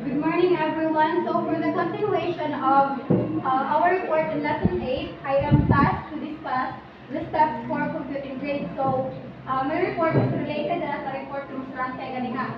Good morning, everyone. So, for the continuation of our report in Lesson 8, I am tasked to discuss the steps for computing grades. So, my report is related sa report ng Strang kay Ganinga.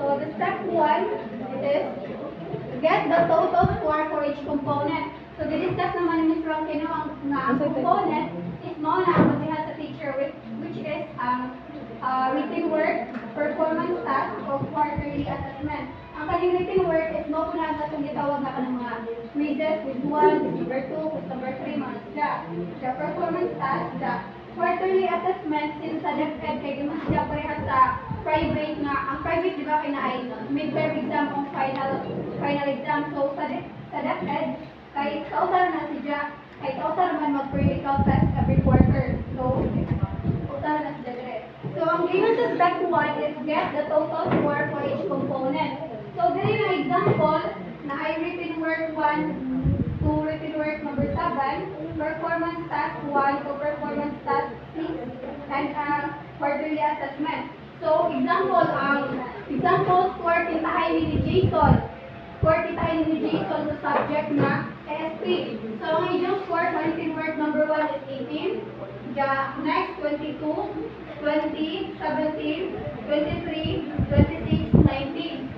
So, the step 1 is get the total score for each component. So, di-discuss naman ni Ms. Roque na ang component is mo na ang masihan sa teacher which is written work, performance task, o quarterly assessment. Ang kanyang written work is mo na itong gitawag na kanang mga quizzes, quiz 1, quiz number 2, quiz number 3, mga isda. The performance task, the quarterly assessment, since sa DepEd, kay mas siya parehas sa private nga, ang private di ba kaya ay midterm exam o final exam. So sa DepEd, kay kausar na siya, kay kausar man mag-practical test every quarter. So, kausar na siya dire. So, ang given sa step 1 is get the total score for each component. So, there is an example na ay written work 1 to written work number 7, performance task 1 to performance task 6, and quarterly assessment. So, example score kintahay ni Jason. Score kintahay ni Jason sa subject na ESP. So, ang inyong score sa written work number 1 is 18. The next 22, 20, 17, 23, 26, 19.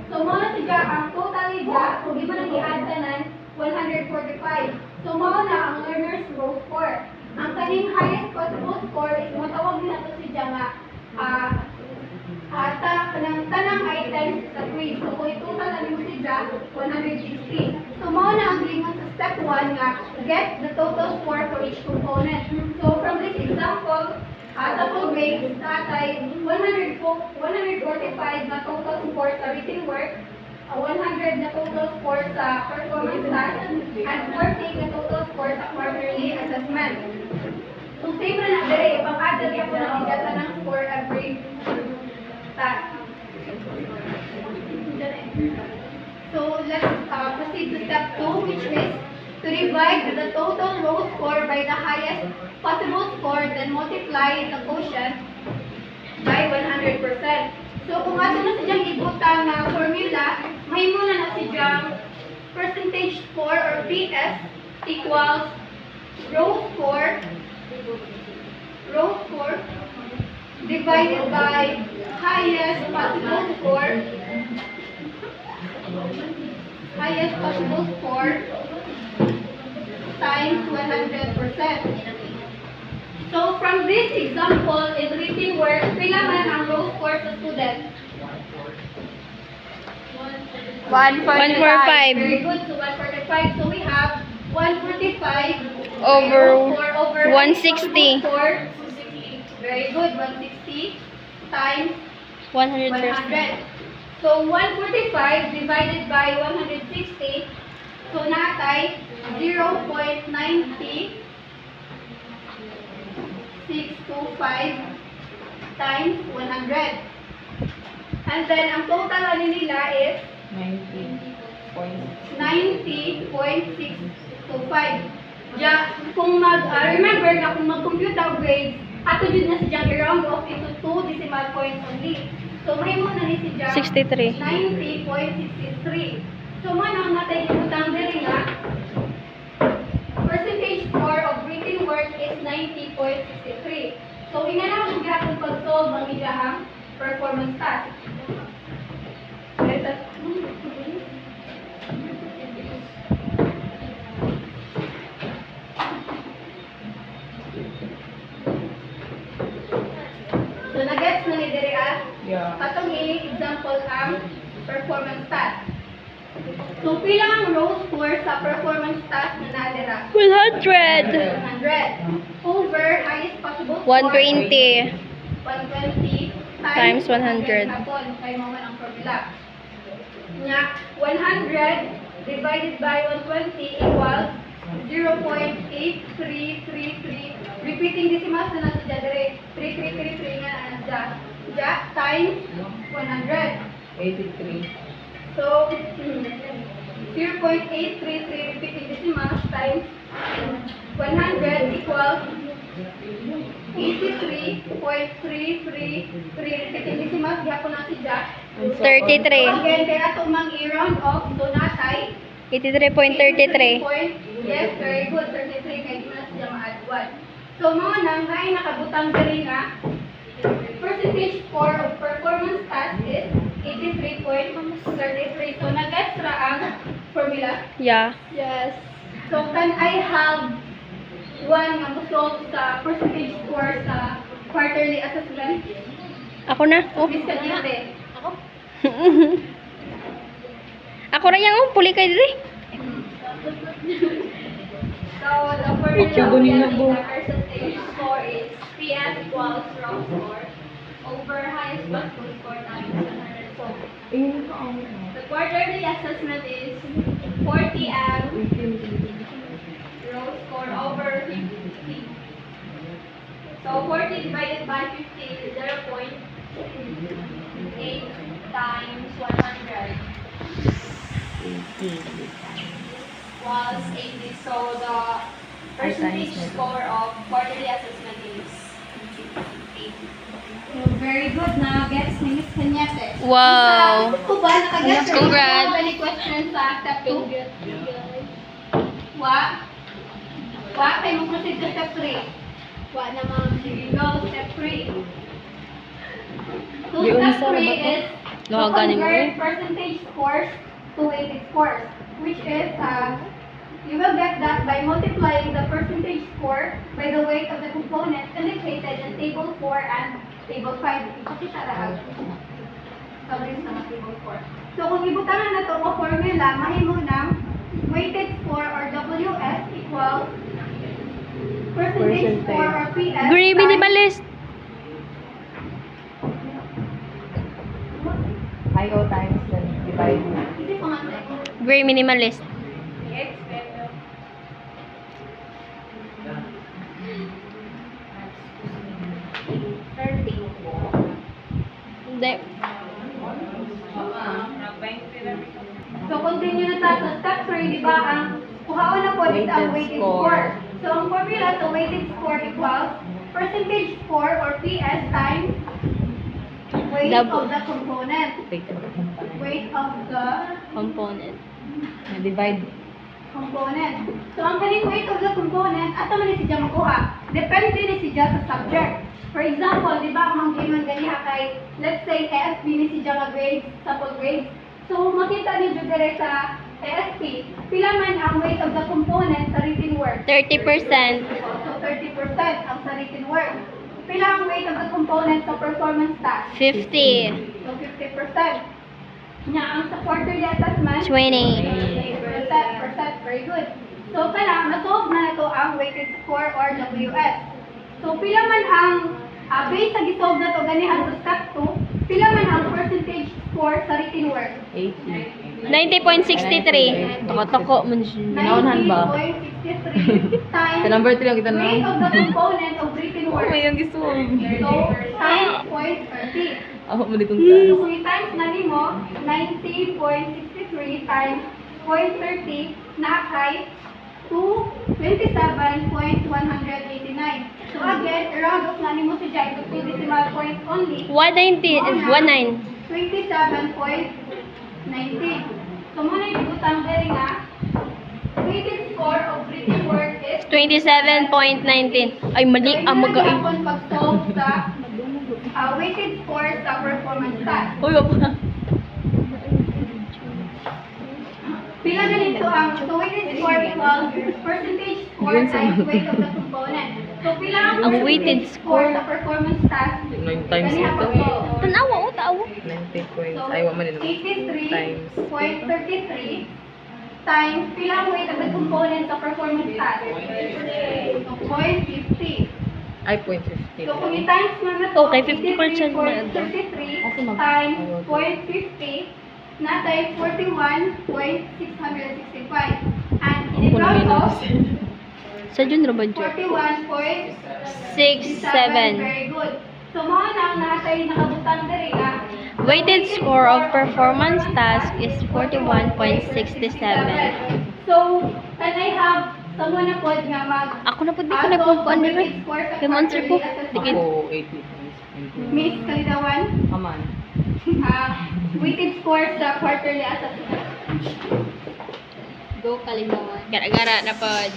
So, muna siya, ang total niya, kung di mo nang i-add tanan, 145. So, muna ang learner's row score. Ang kaning highest possible score is matawag nila to siya nga, tanang items sa quiz. So, kung i-total na mo siya, 160. So, muna ang gingon sa step 1 nga, get the total score for each component. So, from this example, sa full grade, tatay 145 na total score sa written work, 100 na total score sa performance task, and 40 na total score sa quarterly assessment. So, same na dire, ipang-add na po ng data ng score every task. So, let's proceed to step 2, which is to divide the total row score by the highest possible score, then multiply the quotient by 100%. So, kung ato na siya ibutang na formula, may muna na siya percentage score or PS equals row score divided by highest possible score times 100%. So, from this example, in written work, pila man ang row score sa student? 145. Very good. So, 145. So, we have 145 Over row score 160. Very good. 160 times 100%. 100. So, 145 divided by 160. So, natay 0.90625 times 100. And then, ang total ano nila is 90.625. Kung remember na kung mag-compute ang grades, ato dyan na siya i-round off into 2 decimal points only. So, may mo na ni siya 63. 90.63. So, manang natin ibutang diri nga, percentage score of written work is 90.63. So, inanaw kung gatong pag-solve ang iyahang performance task. So, nag-gets na ni diri katong example ang performance task. So, pila ang row score sa performance task na nadira? 100. 100 over highest possible score. 120 120 times 100. Hapon, kay mo man ang formula. Nga, 100 divided by 120 equals 0.8333. Repeating decimals na nasa dyan, 3333 nga na nasa dyan, times 100. 83. So, 0.833 repeating decimals times 100 equals 83.333 repeating decimals. Gapon na siya 33. Again, kaya ito mang i-round off, so natay. 83.33. Yes, very good. 33, kaya di mo na siya ma-add 1. So, mga nang ay nakabutang dali nga, percentage score of performance task is 83.33. So, nag-gets ra ang formula. Yeah. Yes. So, can I have one nga solve sa percentage score sa quarterly assessment? Ako na. Oh. Miss Candide. Ako? Ako na yung puli kay diri. So, the formula of getting the percentage score is PS equals raw score over highest possible score times 100. So, the quarterly assessment is 40 and raw score over 50. So, 40 divided by 50 is 0.8 times 100 was 80. So, the percentage score of quarterly assessment is 80. So, very good na gets ni Miss Cañete. Wow. Kung ba nakagets? Congrats. Any questions sa step 2? Wa? Wa? Kayo mo proceed to step 3. Wa na ma'am. Here you go. Step 3. So, step 3 is to convert percentage scores to weighted scores, which is, you will get that by multiplying the percentage score by the weight of the component indicated in table 4 and table 5. Ipakita lahat. Coverage ng table 4. So, kung ibutangan na ito o formula, mahimo ng weighted score or WS equals percentage score or PS. Gray minimalist. IO times then divide. Hindi ko nga sa'yo. Gray minimalist. Hindi. So, continue na tayo sa step 3, di ba? Ang kuhaon na po is ang weighted score. So, ang formula sa weighted score equals percentage score or PS times weight Double. of the component. Weight of the Component. Divide. component. So, ang kaning weight of the component, ato man ni siya makuha. Depende ni siya sa subject. For example, di ba, ang given ganiha kay, let's say, ASP ni siya nga grades, sample grades. So, makita ni dire sa ASP, pila man ang weight of the component sa written work. 30%. So, 30% ang sa written work. Pila ang weight of the component sa performance task. 50. So, 50%. Nya, ang sa quarterly assessment, 20. percent. Very good. So, kailangan na-solve na ito ang weighted score or WS. So, pila man ang base sa gisolve na ito ganihan sa step 2, pila man ang percentage score sa written work. 80. 90.63. Toko-toko man siya. Ginaunhan ba? 90.63 times Sa number 3 ang kita na. weight of the component of written Oh, work. may yung gusto. So, times 0.30. Ako mo ditong So, taas. kung i-times na nimo, 90.63 times 0.30 na kay 227.189. So again, round off na nimo si Jai to 2 decimal points only. 19. 27.19. So muna ibutang diri nga, weighted score of written work is 27.19. Ay, mali. Maga. Kung pag-solve sa weighted score sa performance task. Uy, wapa. Pila na nito ang weighted score equals percentage score Yun sa- times weight of the component. So pila Ang weighted percentage score score. sa performance task? 9 times Ganiha ito. pa to. Tanawa o tao. 90 points. So, Ay, wama din naman. Times. 83.33 times pila ang weight of the component sa performance task? So 0.50. Ay, 0.15. So kung i-times mo na to, Okay, 50% na ito. 83 Kasi mag- times 0.50 na tayo 41.665. And in-round off, Sa Jun Robadjo. 41.67. 6, 7. Very good. So mga na natay nakabutang diri ka. Weighted score of performance task is 41.67. So, can I have someone na po nga mag Ako na po di ko nagpupuan dito. Kay monster ko. Dikit. Ako, 80 times. Miss Kalidawan? Aman. weighted score sa quarterly assessment. Go kalinawan. Gara-gara na pod.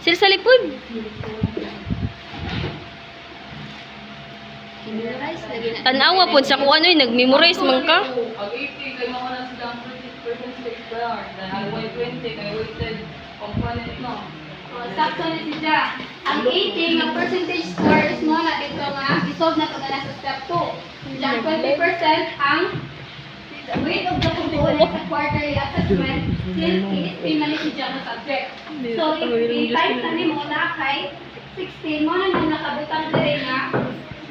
Sila sa lipod. Tanawa pod sa kung ano yung nag-memorize man ka. Ang 80, kay mga na silang percentage per hour. Dahil 120, kay weighted component no. Sakto na siya. Ang 80 nga percentage score is mo na dito nga isolve na pag sa step 2. Diyan 20% ang weight of the component sa quarterly assessment since it is pinali siya na subject. So if i-times na mo na kay 16 mo na nung nakabutang dire nga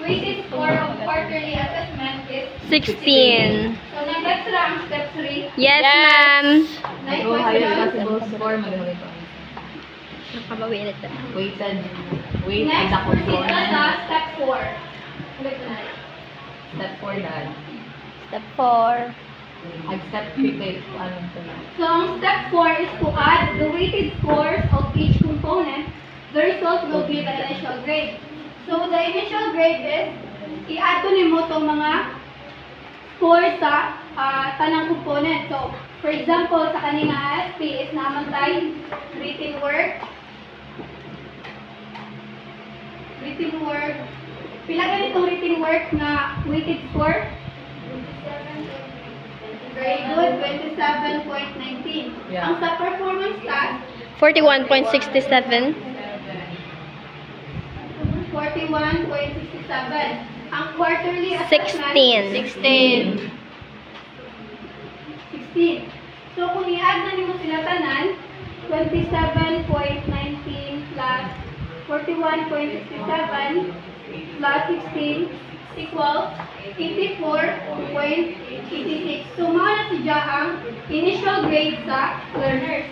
weighted score of quarterly assessment is 16. So next ra ang step 3. Yes, ma'am. Nice Go higher question. possible score, magagamit ko. Nakabawi na ito. Weighted, weight of Next, the proceed na component. sa step 4. Ulit na. Step 4 dahil. Step 4. Accept critique. Ano ito na? So, ang step 4 is to add the weighted scores of each component. The result will be the initial grade. So, the initial grade is, i-add ko nimo itong mga scores sa tanang component. So, for example, sa kanina ASP is naman tayo written work. Written work. Pila ganitong written work na weighted score? Very good, 27.19. Yeah. Ang sa performance task, 41.67. 41.67. Ang quarterly assessment, 16. 16. So, kung i-add na nimo sila tanan, 27.19 plus 41.67 plus 16 equals 84.86. So, mga na siya ang initial grade sa learners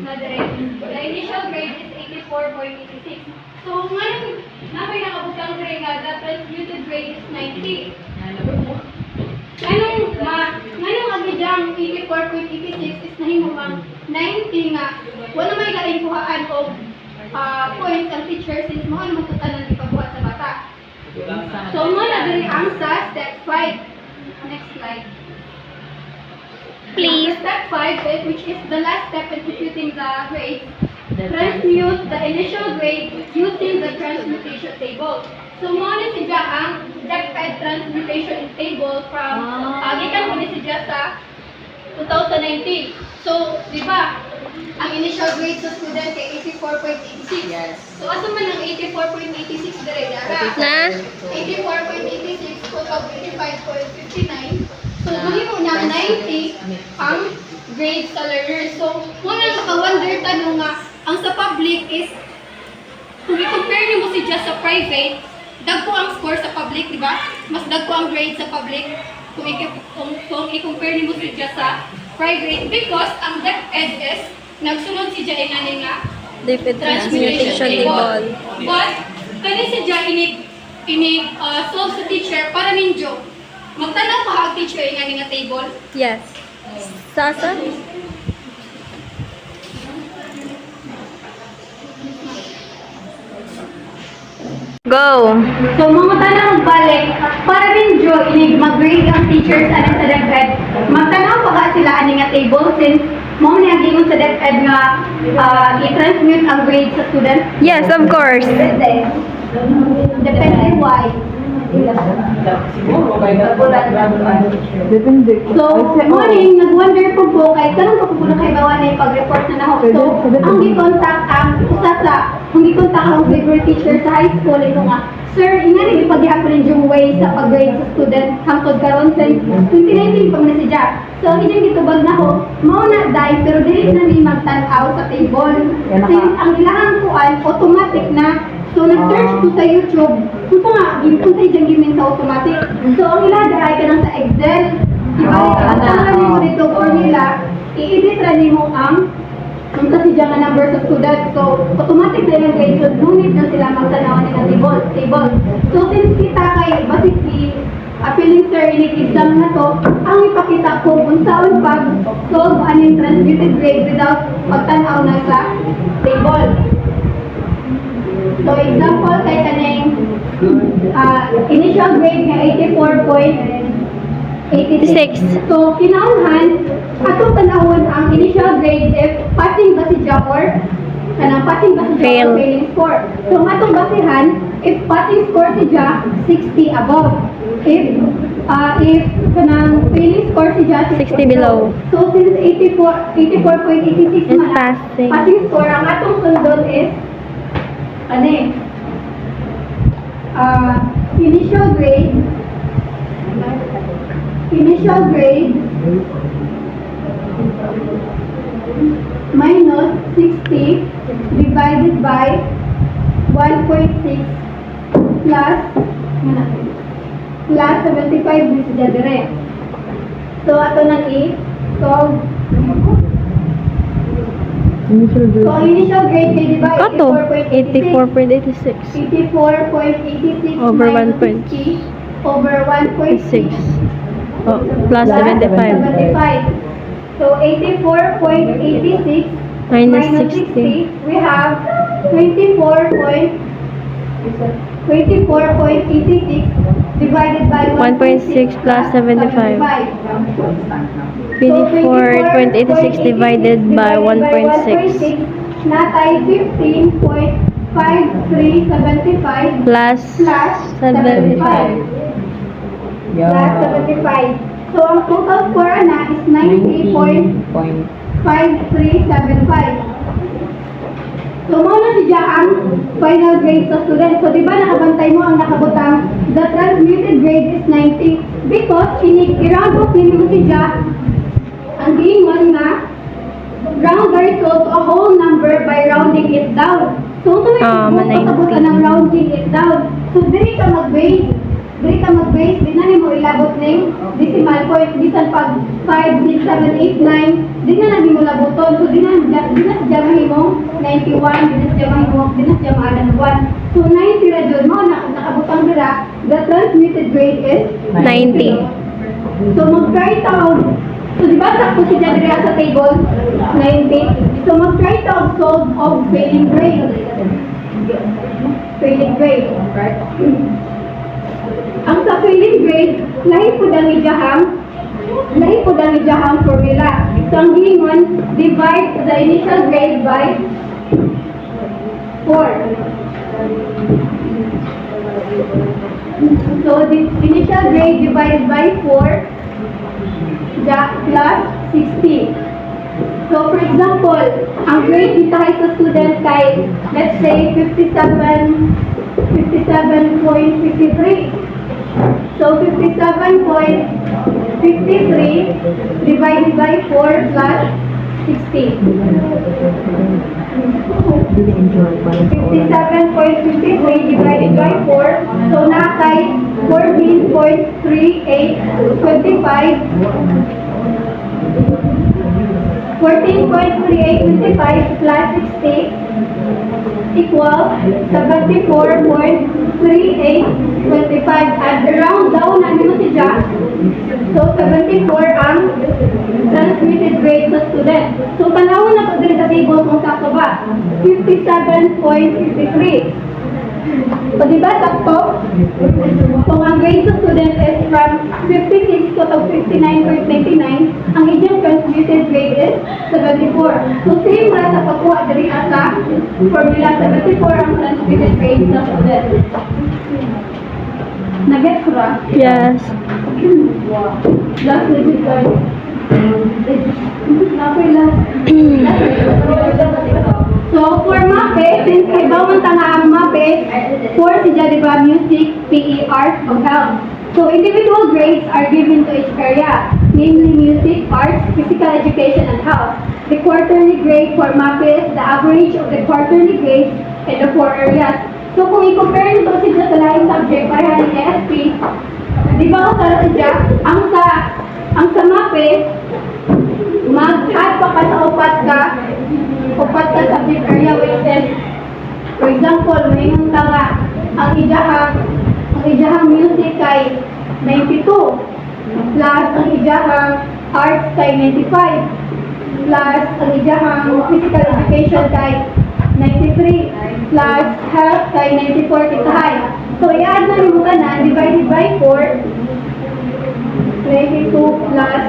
na direct. The initial grade is 84.86. So, ngayon, may nakabutang grade nga, the transmuted grade is 90. Ngayong agidang 84.86 is nahimo ang 90 nga. Wala may laing kuhaan o points ang teacher since mga naman tutanan di pagbuhat sa bata. So, muna diri ang sa step 5. Next slide. Please. Step 5, which is the last step in computing the grade, transmute the initial grade using the transmutation table. So, muna siya ang DepEd transmutation table from, gikan mo ni siya sa 2019. So, di ba, ang initial grade sa student ay 84.86. Yes. So, asa man ang 84.86 dire dara? Na? 84.86 total 85.59. So, mahimo na 90 ang grade sa learners. So, muna maka-wonder tanong nga, ang sa public is, kung i-compare niyo mo si just sa private, dagko ang score sa public, di ba? Mas dagko ang grade sa public kung i-compare niyo mo si just sa private because ang DepEd is nagsunod si Jai nga David transmutation table. But, kani si Jai solve sa teacher para ninyo. Magtanaw pa ang teacher nga table. Yes. Sasa? Go! So, mga tanang balik, para rin jo, mag-grade ang teachers aning sa DepEd. Magtanaw pa ka sila aning nga table since mo niya gingon sa DepEd nga i-transmute ang grade sa student. Yes, of course. Depende why. Siguro, may So, morning, nag-wonder po kay kanang pa po kay bawa na pag-report na nahok. So, ang gi-contact ang usa sa ang gi-contact ang favorite teacher sa high school ito nga, Sir, ingani di pag-i-apprend yung way sa pag-grade sa student hangtod karon since 2019 pa man siya. So, hindi gitubag na ho, mao na dai pero dili na ni magtan-aw sa table. Since ang ilahang kuan automatic na. So, nag-search ko sa YouTube, kung nga, kung sa isang gimin sa automatic. So, ang ilagay ka lang sa Excel, ibalik mo dito formula, i-edit rin mo ang kasi dyan nga number sa student. So, automatic na yung grade. So, nunit na sila magtanawan ng table. So, since kita kay basically, appealing sir, exam na to, ang ipakita ko kung saan pag-solve aning transmuted grade without pagtanaw na sa table. So, example, kay kaneng initial grade niya 84.86. 6. So, kinauhan, atong tanawon ang initial grade if passing ba si siya or kanang passing ba si siya Fail. or failing score. So, ang atong basihan, if passing score si siya, 60 above. If kanang failing score si siya, 60 below. So, since 84.86 Is man, passing. passing score, ang atong sundon is, ano eh, initial grade minus 60 divided by 1.6 plus 75 this is dire. So ato nang i-solve. So ang initial grade kay di ba Kato, 84.86 84.86 over minus 1.6 60 over 1.6 oh, plus 75 So 84.86 minus minus 60 60, we have 24.86 divided by 1.6 plus 75. 24.86 divided by 1.6 natay 15.5375 plus plus 75. Plus 75. So, ang total score na is 90.5375. So, muna si ang final grade sa student. So, di ba nakabantay mo ang nakabutang the transmitted grade is 90 because i-round off ninyo si ang giingon nga round the result to a whole number by rounding it down. So, ito may kasabutan ng rounding it down. So, dili ka mag-base. Di na mo ilabot ng decimal point. Bisan pag 5, 6, 7, 8, 9, di na mo laboton. So, di na siya mahimong 91, di na siya maalan ng 1. So, 90 na dyan mo, nakabutang dira, the transmitted grade is 90. So, mag-try taon. So, di ba sakto si Jadria sa table? 90. So, mag-try taon solve of failing grade. Failing grade. Ang sa failing grade, lahi po ang ijahang formula. So, ang giingon, divide the initial grade by 4. So, the initial grade divided by 4 plus 60. So, for example, ang grade dito ay sa student kay, let's say, 57.53. So, 57.53 divided by 4 plus 60. 57.53 divided by 4. So, nakay 14.3825 plus 60 equals 74.3825 at round down na nyo si Jack. So 74 ang transmitted grade sa student. So panahon na po din sa table kung sakto ba? 57.53. So diba sakto? Kung ang grade sa student is from 56 to 59.99, ang inyong transmitted grade is 74. So same na sa pagkuha diri sa formula 74 ang transmitted grade sa student. Nag-gets ba? Yes. Last legit card. So, for MAPE, since kaibawan ta nga ang MAPE, for si Jadiba Music, PE, Art, o Health. So, individual grades are given to each area, namely music, arts, physical education, and health. The quarterly grade for MAPE is the average of the quarterly grades in the 4 areas. So, kung i-compare nito sila sa laing subject, pareha ng ASP, di ba ako sa siya, ang sa MAPE, mag-add pa ka sa upat ka subject area which is, for example, may nang tanga, ang ijahang music kay 92, plus ang ijahang arts kay 95, plus ang ijahang physical education kay 93, plus health kay 94 kitahay. So, So, i-add na mo ka na, divided by 4, 22 plus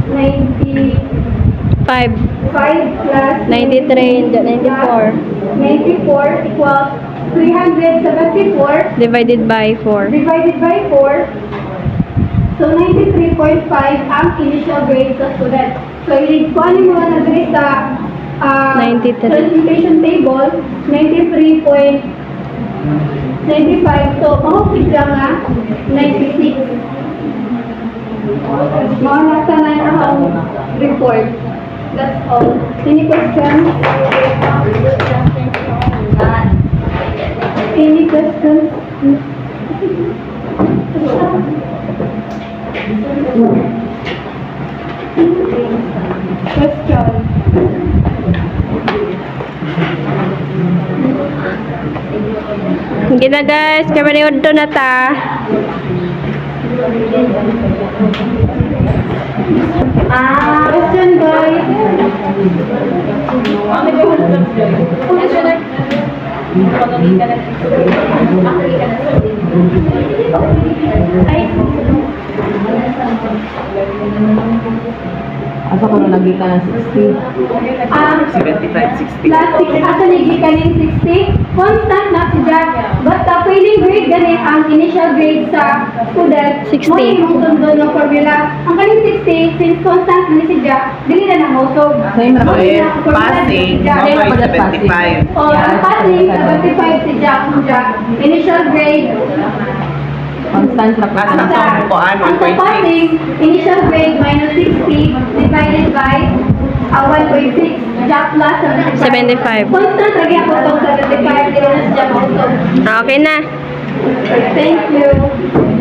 95 plus 93, 94. 94 equals 374 Divided by 4. divided by 4. So, 93.5 ang initial grade sa student. So, kung ano mo na grade sa 93. presentation table, 93.95. So, mahupit lang nga, 96. Mga nasa na ang report. That's all. Any questions? Any questions? Question. Sige na guys, kami ni Udto na ta. Question guys. Asa ka na lagi ka ng 60? 75, 60. Last 6, asa nigi ka ng 60? Constant na si Jack. Basta pwedeng grade ganit ang initial grade sa student. 60. Mo yung sundo ng formula. Ang kaning 60, since constant na si Jack, dili na nangusog. Same ra So, ba? if passing, Jack. number is 75. O, ang passing, 75 si Jack. Initial grade, Constant ra Mas na Basta, to, kuan, ang sa 1.6. passing, initial grade minus 60 divided by 1.6. Jack plus 75. Constant lagi ako itong 75. Dili na si Jack also. Okay na. Thank you.